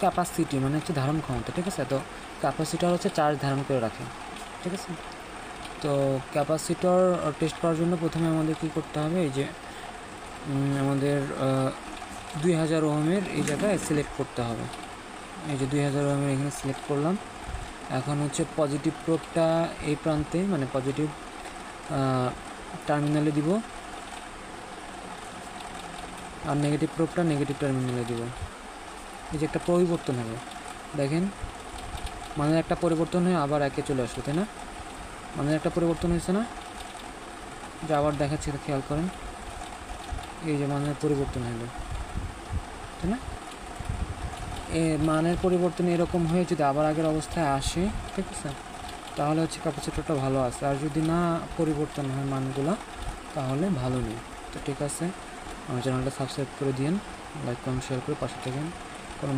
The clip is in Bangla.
ক্যাপাসিটি মানে হচ্ছে ধারণ ক্ষমতা, ঠিক আছে। তো ক্যাপাসিটর হচ্ছে চার্জ ধারণ করে রাখে, ঠিক আছে। তো ক্যাপাসিটর টেস্ট করার জন্য প্রথমে আমাদের কী করতে হবে, এই যে আমাদের 2000 ওহমের এই জায়গায় সিলেক্ট করতে হবে। এই যে 2000 ওহমের এখানে সিলেক্ট করলাম। এখন হচ্ছে পজিটিভ প্রোবটা এই প্রান্তে মানে পজিটিভ টার্মিনালে দিব, আর নেগেটিভ প্রোবটা নেগেটিভ টার্মিনালে দিব। এই যে একটা পরিবর্তন হবে, দেখেন মানের একটা পরিবর্তন হয়ে আবার একে চলে আসলো, তাই না? মানের একটা পরিবর্তন হয়েছে না, যে আবার দেখাচ্ছি, খেয়াল করেন, এই যে মানের পরিবর্তন হলো, তাই না? মানের পরিবর্তন এরকম হয়ে যদি আবার আগের অবস্থায় আসে, ঠিক আছে, তাহলে হচ্ছে ক্যাপাসিটরটা ভালো আছে। আর যদি না পরিবর্তন হয় মানগুলো, তাহলে ভালো নেই। তো ঠিক আছে, আমার চ্যানেলটা সাবস্ক্রাইব করে দিন, লাইক কমেন্ট শেয়ার করে পাশে থাকেন। কোনো